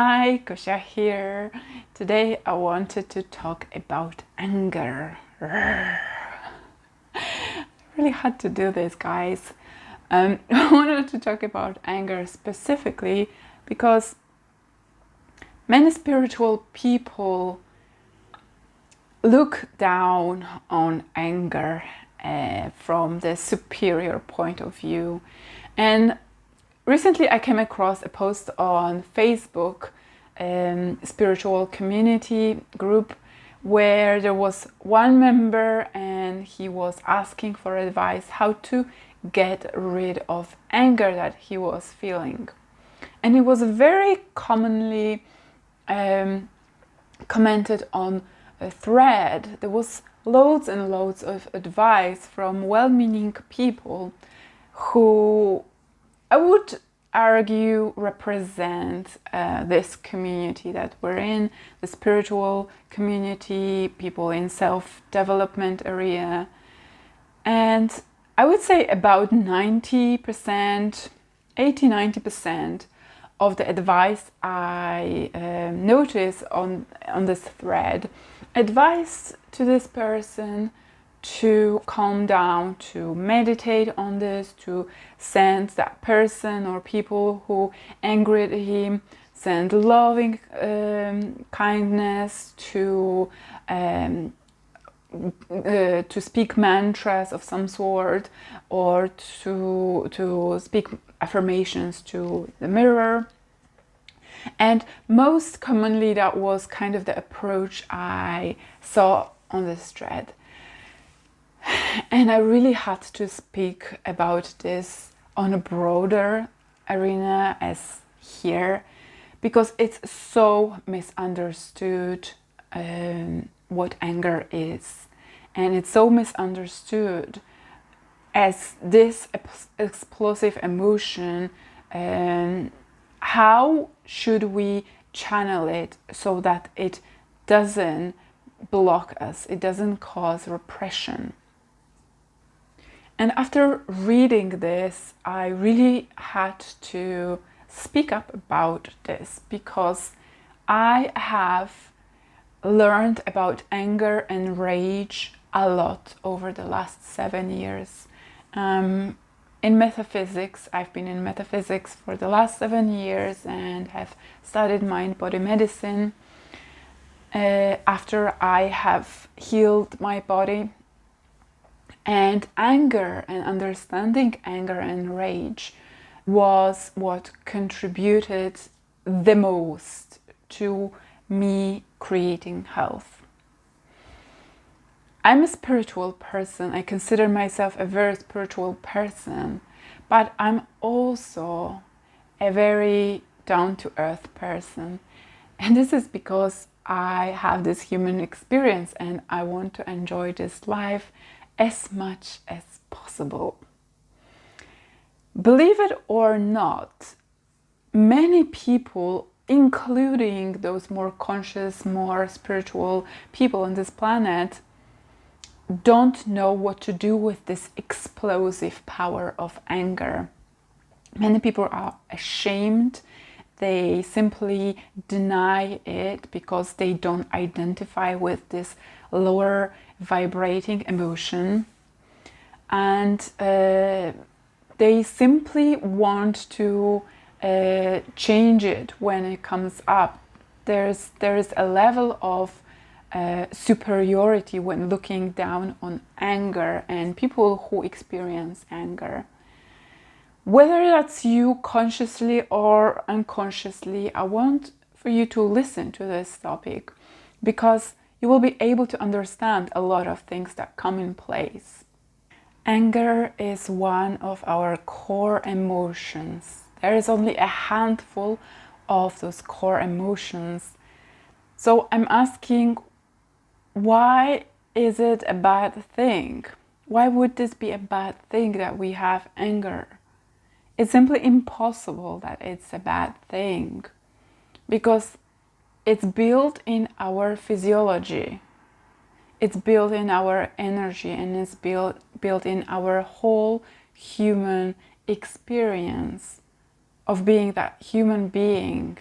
Hi, Kosha here. Today I wanted to talk about anger. Really had to do this, guys. I wanted to talk about anger specifically because many spiritual people look down on anger from the superior point of view. And recently I came across a post on Facebook, spiritual community group, where there was one member and he was asking for advice how to get rid of anger that he was feeling. And it was very commonly commented on a thread. There was loads and loads of advice from well-meaning people who I would argue represent this community that we're in, the spiritual community, people in self-development area. And I would say about 90%, 80-90% of the advice I notice on this thread advised to this person to calm down, to meditate on this, to send that person or people who angered him, send loving kindness, to speak mantras of some sort, or to speak affirmations to the mirror. And most commonly that was kind of the approach I saw on this thread. And I really had to speak about this on a broader arena as here, because it's so misunderstood what anger is. And it's so misunderstood as this explosive emotion. How should we channel it so that it doesn't block us, it doesn't cause repression? And after reading this, I really had to speak up about this, because I have learned about anger and rage a lot over the last 7 years. In metaphysics, I've been in metaphysics for the last 7 years and have studied mind-body medicine. After I have healed my body, and anger and understanding anger and rage was what contributed the most to me creating health. I'm a spiritual person. I consider myself a very spiritual person, but I'm also a very down-to-earth person. And this is because I have this human experience and I want to enjoy this life as much as possible. Believe it or not, many people, including those more conscious, more spiritual people on this planet, don't know what to do with this explosive power of anger. Many people are ashamed. They simply deny it because they don't identify with this lower vibrating emotion, and they simply want to change it when it comes up. There is a level of superiority when looking down on anger and people who experience anger. Whether that's you consciously or unconsciously, I want for you to listen to this topic, because you will be able to understand a lot of things that come in place. Anger is one of our core emotions. There is only a handful of those core emotions. So I'm asking, why is it a bad thing? Why would this be a bad thing that we have anger? It's simply impossible that it's a bad thing, because it's built in our physiology, it's built in our energy, and it's built in our whole human experience of being that human being.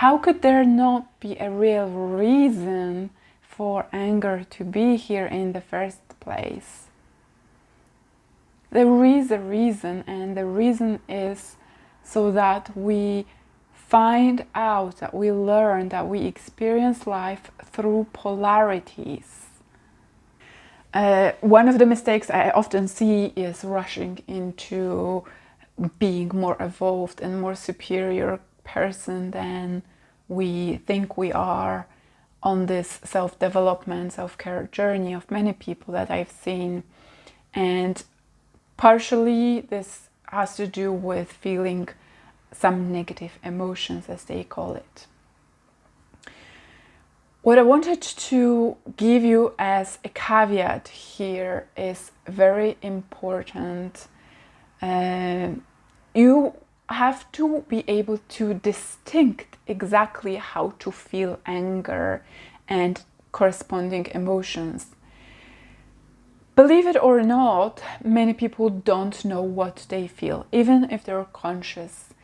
How could there not be a real reason for anger to be here in the first place? There is a reason, and the reason is so that we find out, that we learn, that we experience life through polarities. One of the mistakes I often see is rushing into being more evolved and more superior person than we think we are on this self-development, self-care journey of many people that I've seen. And partially this has to do with feeling some negative emotions, as they call it. What I wanted to give you as a caveat here is very important. You have to be able to distinct exactly how to feel anger and corresponding emotions. Believe it or not, many people don't know what they feel, even if they're conscious.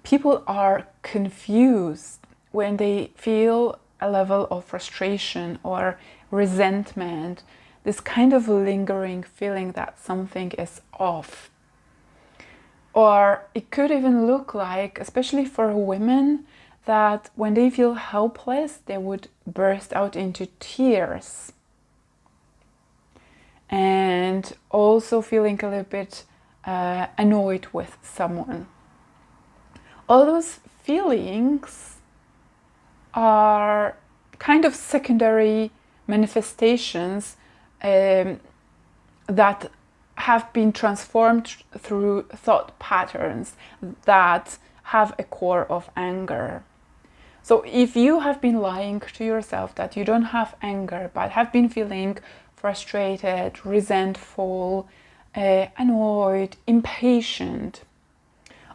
People are confused when they feel a level of frustration or resentment, this kind of lingering feeling that something is off. Or it could even look like, especially for women, that when they feel helpless, they would burst out into tears. And also feeling a little bit annoyed with someone. All those feelings are kind of secondary manifestations that have been transformed through thought patterns that have a core of anger. So if you have been lying to yourself that you don't have anger, but have been feeling frustrated, resentful, annoyed, impatient,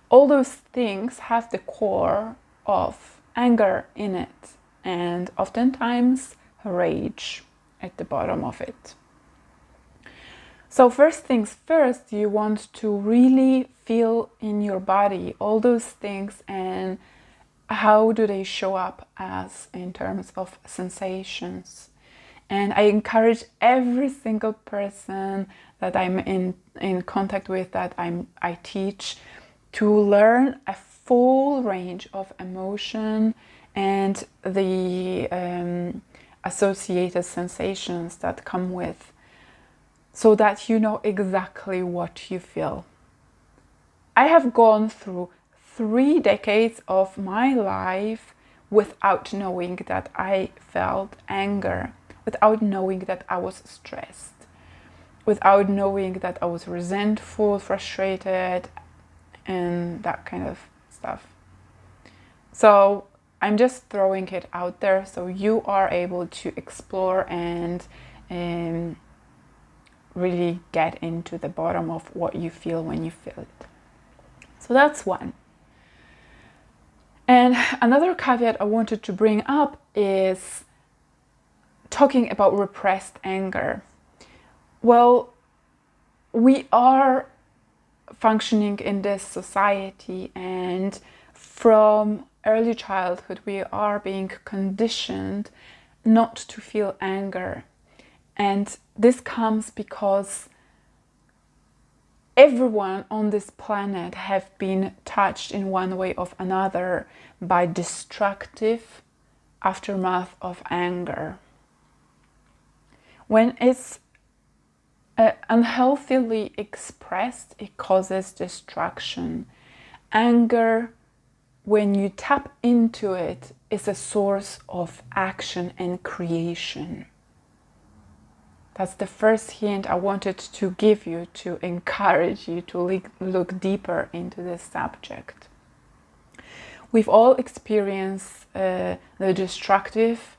all those things have the core of anger in it, and oftentimes rage at the bottom of it. So first things first, you want to really feel in your body all those things and how do they show up as in terms of sensations. And I encourage every single person that I'm in contact with, that I teach, to learn a full range of emotion and the associated sensations that come with, so that you know exactly what you feel. I have gone through 3 decades of my life without knowing that I felt anger, without knowing that I was stressed, without knowing that I was resentful, frustrated, and that kind of stuff. So I'm just throwing it out there so you are able to explore and really get into the bottom of what you feel when you feel it. So that's one. And another caveat I wanted to bring up is talking about repressed anger. Well, we are functioning in this society, and from early childhood we are being conditioned not to feel anger. And this comes because everyone on this planet have been touched in one way or another by destructive aftermath of anger. When it's unhealthily expressed, it causes destruction. Anger, when you tap into it, is a source of action and creation. That's the first hint I wanted to give you, to encourage you to look deeper into this subject. We've all experienced the destructive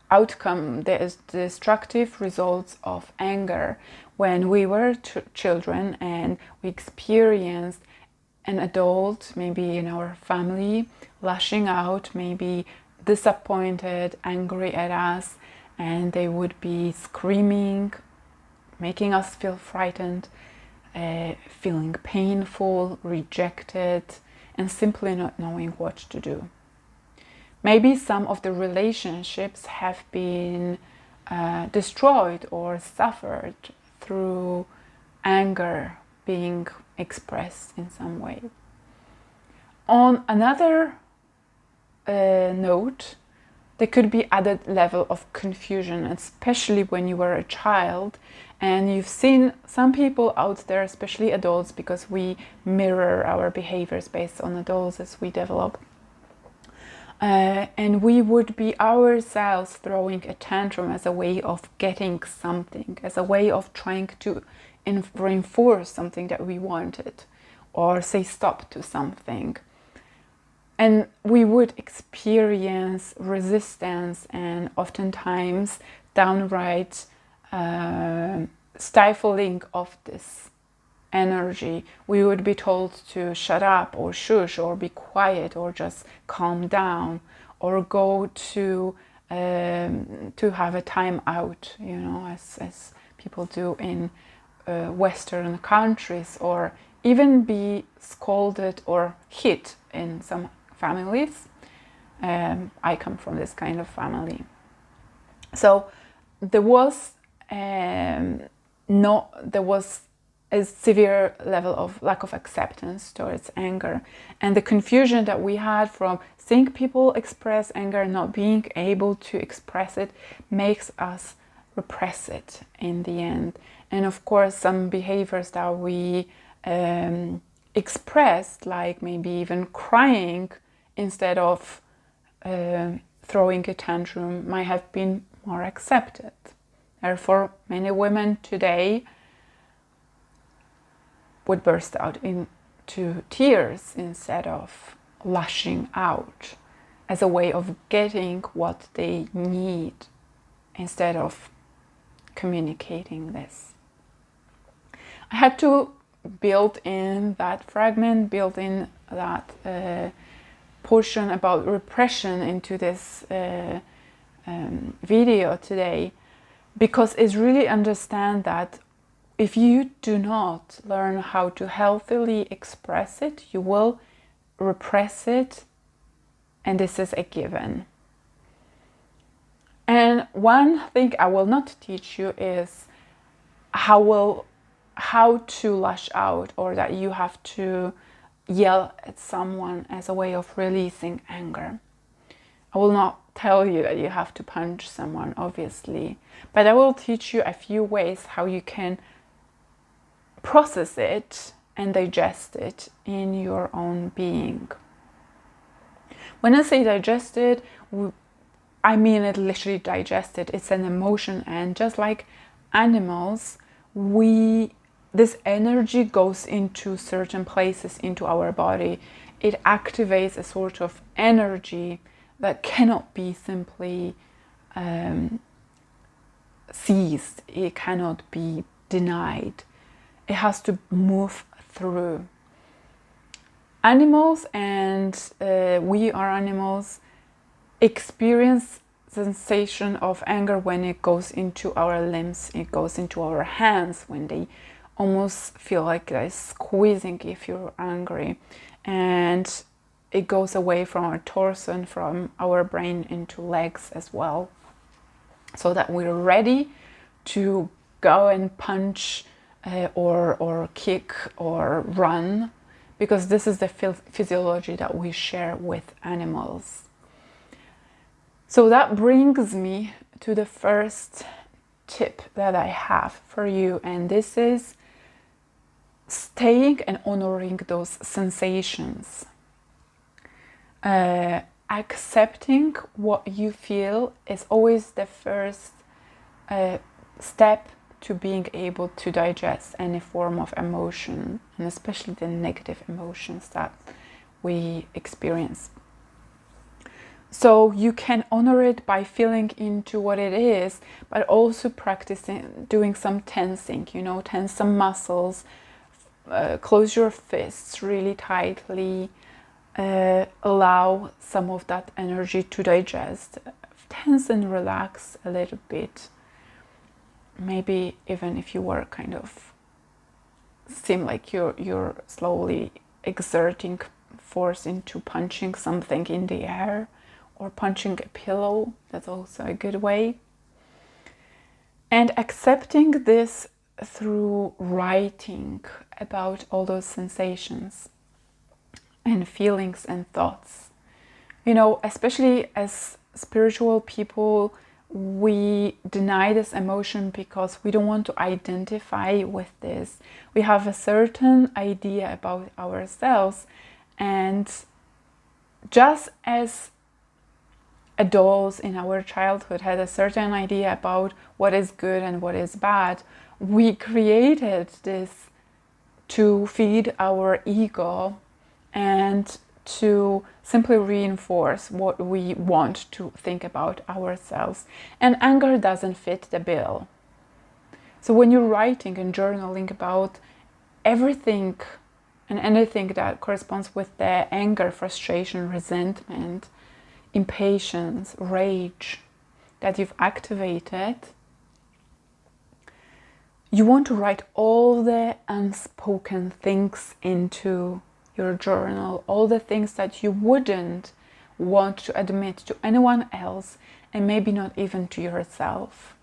outcome, the destructive results of anger when we were children and we experienced an adult, maybe in our family, lashing out, maybe disappointed, angry at us, and they would be screaming, making us feel frightened, feeling painful, rejected, and simply not knowing what to do. Maybe some of the relationships have been destroyed or suffered through anger being expressed in some way. On another note, there could be added level of confusion, especially when you were a child and you've seen some people out there, especially adults, because we mirror our behaviors based on adults as we develop. And we would be ourselves throwing a tantrum as a way of getting something, as a way of trying to reinforce something that we wanted, or say stop to something. And we would experience resistance and oftentimes downright stifling of this energy. We would be told to shut up or shush or be quiet or just calm down or go to have a time out, you know, as people do in Western countries, or even be scolded or hit in some families. I come from this kind of family. So there was a severe level of lack of acceptance towards anger, and the confusion that we had from seeing people express anger and not being able to express it makes us repress it in the end. And of course, some behaviors that we expressed, like maybe even crying instead of throwing a tantrum, might have been more accepted. Therefore, many women today would burst out into tears instead of lashing out as a way of getting what they need instead of communicating this. I had to build in that fragment, build in that portion about repression into this video today, because it's really understand that if you do not learn how to healthily express it, you will repress it, and this is a given. And one thing I will not teach you is how to lash out, or that you have to yell at someone as a way of releasing anger. I will not tell you that you have to punch someone, obviously, but I will teach you a few ways how you can process it and digest it in your own being. When I say digest it, I mean it literally digest it. It's an emotion, and just like animals, this energy goes into certain places into our body. It activates a sort of energy that cannot be simply seized. It cannot be denied. It has to move through. Animals, and we are animals, experience sensation of anger when it goes into our limbs, it goes into our hands, when they almost feel like they're squeezing if you're angry, and it goes away from our torso and from our brain into legs as well, so that we're ready to go and punch or kick or run, because this is the physiology that we share with animals. So that brings me to the first tip that I have for you, and this is staying and honoring those sensations. Accepting what you feel is always the first step to being able to digest any form of emotion, and especially the negative emotions that we experience. So you can honor it by feeling into what it is, but also practicing doing some tensing, tense some muscles, close your fists really tightly, allow some of that energy to digest, tense and relax a little bit. Maybe even if you were kind of seem like you're slowly exerting force into punching something in the air or punching a pillow. That's also a good way. And accepting this through writing about all those sensations and feelings and thoughts. You know, especially as spiritual people, we deny this emotion because we don't want to identify with this. We have a certain idea about ourselves, and just as adults in our childhood had a certain idea about what is good and what is bad, we created this to feed our ego and to simply reinforce what we want to think about ourselves. And anger doesn't fit the bill. So when you're writing and journaling about everything and anything that corresponds with the anger, frustration, resentment, impatience, rage that you've activated, you want to write all the unspoken things into your journal, all the things that you wouldn't want to admit to anyone else, and maybe not even to yourself.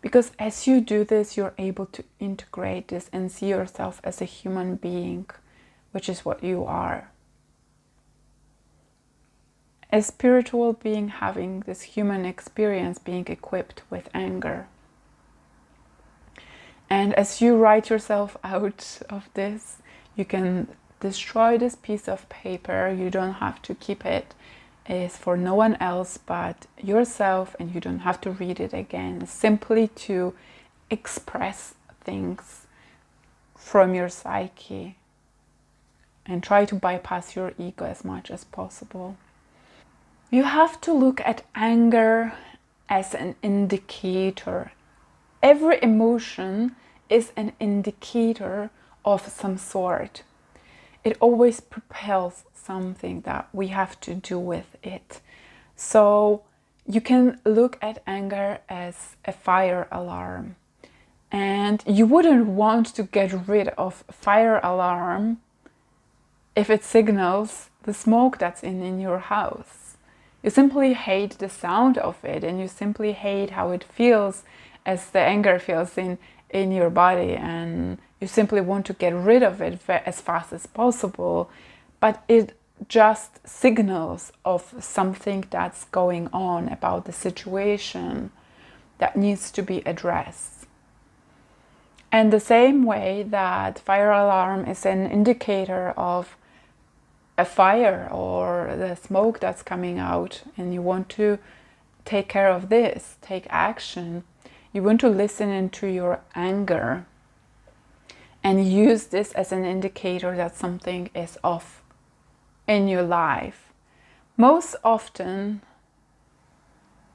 Because as you do this, you're able to integrate this and see yourself as a human being, which is what you are. A spiritual being having this human experience, being equipped with anger. And as you write yourself out of this, you can destroy this piece of paper. You don't have to keep it. It's for no one else but yourself, and you don't have to read it again. Simply to express things from your psyche and try to bypass your ego as much as possible. You have to look at anger as an indicator. Every emotion is an indicator of some sort. It always propels something that we have to do with it. So you can look at anger as a fire alarm. And you wouldn't want to get rid of fire alarm if it signals the smoke that's in your house. You simply hate the sound of it, and you simply hate how it feels as the anger feels in your body, and you simply want to get rid of it as fast as possible. But it just signals of something that's going on about the situation that needs to be addressed. And the same way that fire alarm is an indicator of a fire or the smoke that's coming out, and you want to take care of this, take action. You want to listen into your anger and use this as an indicator that something is off in your life. Most often,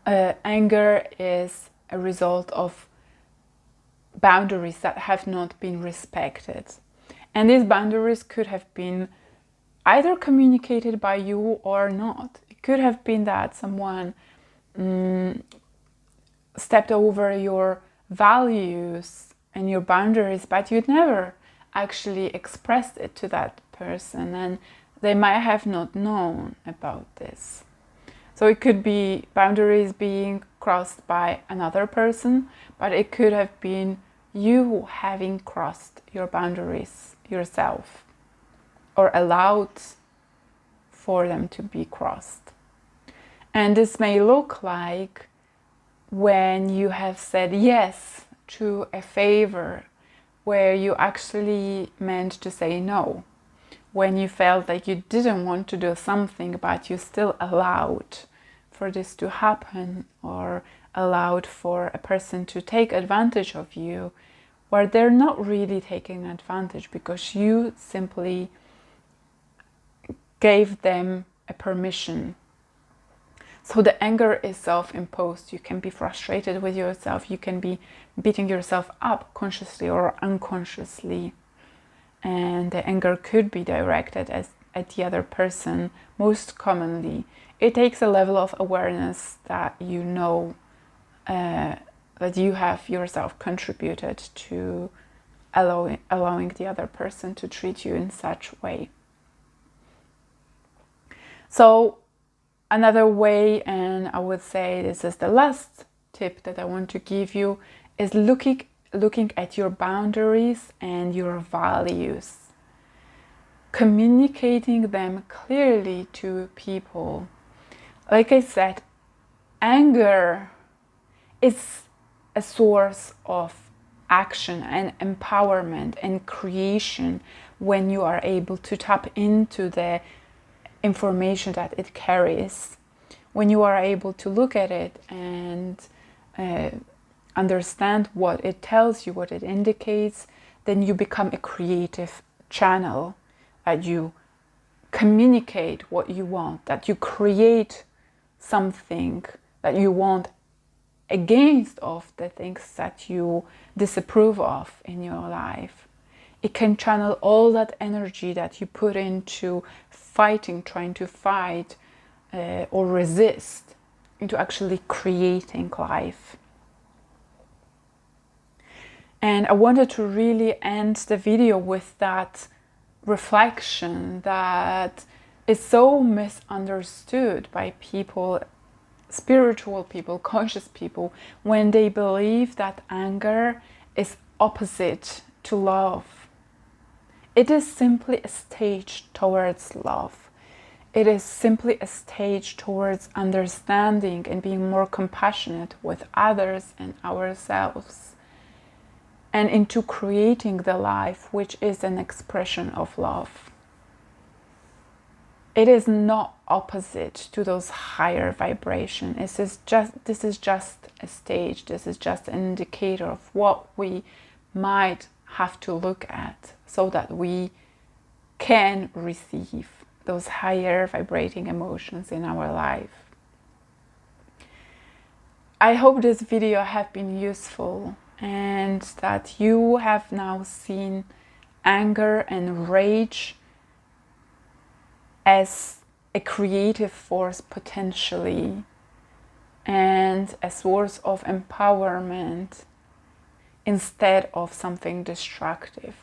anger is a result of boundaries that have not been respected. And these boundaries could have been either communicated by you or not. It could have been that someone stepped over your values and your boundaries, but you'd never actually expressed it to that person, and they might have not known about this. So it could be boundaries being crossed by another person, but it could have been you having crossed your boundaries yourself, or allowed for them to be crossed. And this may look like when you have said yes to a favor where you actually meant to say no, when you felt like you didn't want to do something but you still allowed for this to happen, or allowed for a person to take advantage of you, where they're not really taking advantage because you simply gave them a permission. So the anger is self-imposed. You can be frustrated with yourself. You can be beating yourself up consciously or unconsciously. And the anger could be directed at the other person. Most commonly, it takes a level of awareness that you know that you have yourself contributed to allowing the other person to treat you in such way. So another way, and I would say this is the last tip that I want to give you, is looking at your boundaries and your values. Communicating them clearly to people. Like I said, anger is a source of action and empowerment and creation when you are able to tap into the information that it carries. When you are able to look at it and understand what it tells you, what it indicates, then you become a creative channel, that you communicate what you want, that you create something that you want against of the things that you disapprove of in your life. It can channel all that energy that you put into fighting, trying to fight or resist, into actually creating life. And I wanted to really end the video with that reflection that is so misunderstood by people, spiritual people, conscious people, when they believe that anger is opposite to love. It is simply a stage towards love. It is simply a stage towards understanding and being more compassionate with others and ourselves, and into creating the life which is an expression of love. It is not opposite to those higher vibrations. This is just a stage. This is just an indicator of what we might have to look at so that we can receive those higher vibrating emotions in our life. I hope this video has been useful and that you have now seen anger and rage as a creative force potentially, and a source of empowerment instead of something destructive.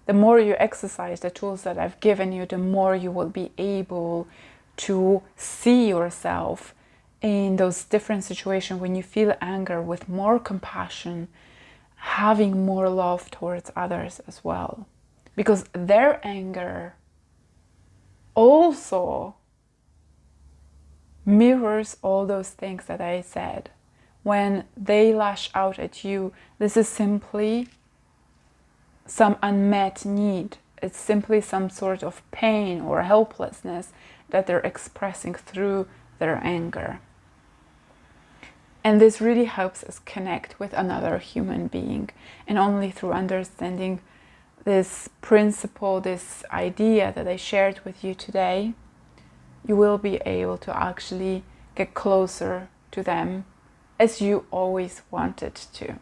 The more you exercise the tools that I've given you, the more you will be able to see yourself in those different situations when you feel anger with more compassion, having more love towards others as well. Because their anger also mirrors all those things that I said. When they lash out at you, this is simply some unmet need. It's simply some sort of pain or helplessness that they're expressing through their anger. And this really helps us connect with another human being. And only through understanding this principle, this idea that I shared with you today, you will be able to actually get closer to them as you always wanted to.